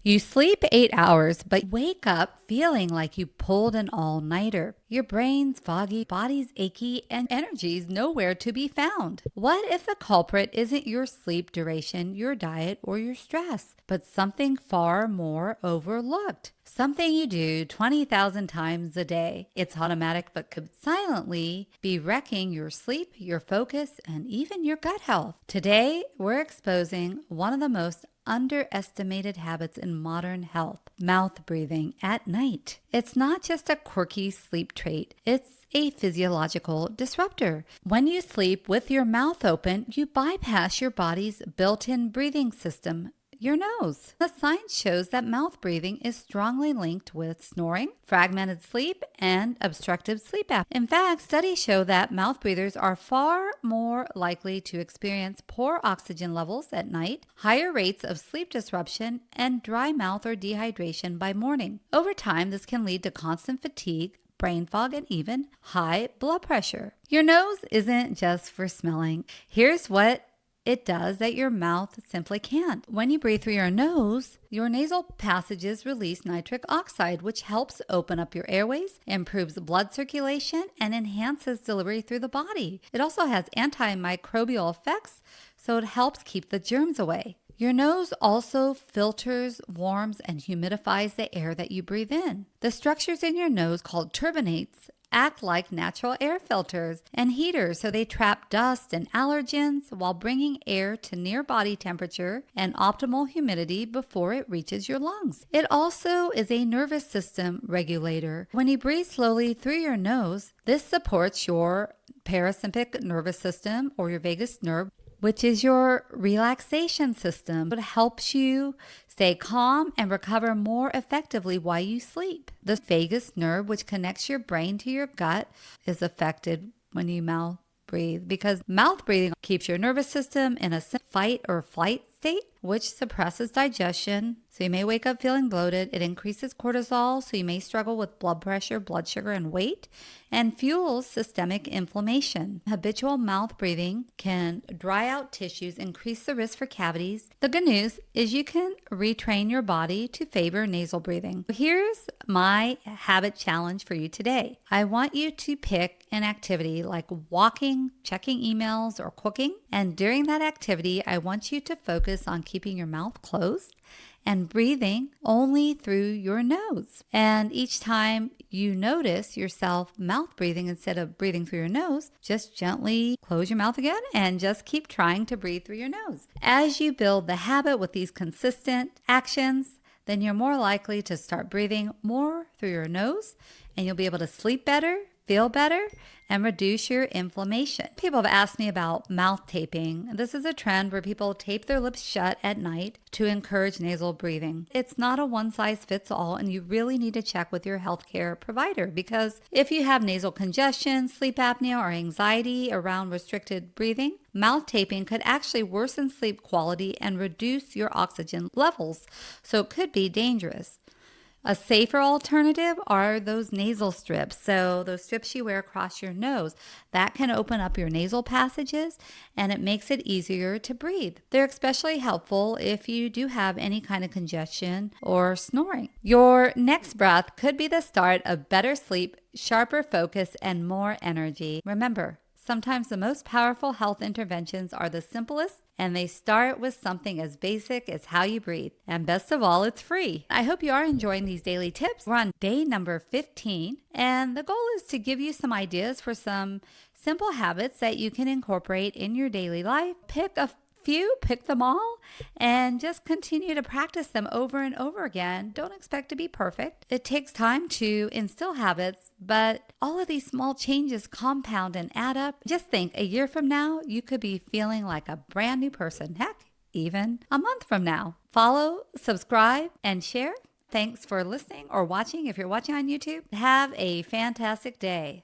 You sleep 8 hours, but wake up feeling like you pulled an all-nighter. Your brain's foggy, body's achy, and energy's nowhere to be found. What if the culprit isn't your sleep duration, your diet, or your stress, but something far more overlooked? Something you do 20,000 times a day. It's automatic, but could silently be wrecking your sleep, your focus, and even your gut health. Today, we're exposing one of the most underestimated habits in modern health: mouth breathing at night. It's not just a quirky sleep trait, it's a physiological disruptor. When you sleep with your mouth open, you bypass your body's built-in breathing system, your nose. The science shows that mouth breathing is strongly linked with snoring, fragmented sleep, and obstructive sleep apnea. In fact, studies show that mouth breathers are far more likely to experience poor oxygen levels at night, higher rates of sleep disruption, and dry mouth or dehydration by morning. Over time, this can lead to constant fatigue, brain fog, and even high blood pressure. Your nose isn't just for smelling. Here's what it does that your mouth simply can't. When you breathe through your nose, your nasal passages release nitric oxide, which helps open up your airways, improves blood circulation, and enhances delivery through the body. It also has antimicrobial effects, so it helps keep the germs away. Your nose also filters, warms, and humidifies the air that you breathe in. The structures in your nose, called turbinates, act like natural air filters and heaters, so they trap dust and allergens while bringing air to near body temperature and optimal humidity before it reaches your lungs. It also is a nervous system regulator. When you breathe slowly through your nose, this supports your parasympathetic nervous system, or your vagus nerve, which is your relaxation system. It helps you stay calm and recover more effectively while you sleep. The vagus nerve, which connects your brain to your gut, is affected when you mouth breathe, because mouth breathing keeps your nervous system in a fight or flight state, which suppresses digestion. So you may wake up feeling bloated. It increases cortisol, so you may struggle with blood pressure, blood sugar, and weight, and fuels systemic inflammation. Habitual mouth breathing can dry out tissues, increase the risk for cavities. The good news is you can retrain your body to favor nasal breathing. Here's my habit challenge for you today. I want you to pick an activity like walking, checking emails, or cooking. And during that activity, I want you to focus on keeping your mouth closed and breathing only through your nose. And each time you notice yourself mouth breathing instead of breathing through your nose, just gently close your mouth again and just keep trying to breathe through your nose. As you build the habit with these consistent actions, then you're more likely to start breathing more through your nose, and you'll be able to sleep better, feel better, and reduce your inflammation. People have asked me about mouth taping. This is a trend where people tape their lips shut at night to encourage nasal breathing. It's not a one-size-fits-all, and you really need to check with your healthcare provider, because if you have nasal congestion, sleep apnea, or anxiety around restricted breathing, mouth taping could actually worsen sleep quality and reduce your oxygen levels, so it could be dangerous. A safer alternative are those nasal strips. So those strips you wear across your nose, that can open up your nasal passages, and it makes it easier to breathe. They're especially helpful if you do have any kind of congestion or snoring. Your next breath could be the start of better sleep, sharper focus, and more energy. Remember, sometimes the most powerful health interventions are the simplest, and they start with something as basic as how you breathe. And best of all, it's free. I hope you are enjoying these daily tips. We're on day number 15, and the goal is to give you some ideas for some simple habits that you can incorporate in your daily life. Pick them all, and just continue to practice them over and over again. Don't expect to be perfect. It takes time to instill habits, but all of these small changes compound and add up. Just think, a year from now, you could be feeling like a brand new person. Heck, even a month from now. Follow, subscribe, and share. Thanks for listening or watching if you're watching on YouTube. Have a fantastic day.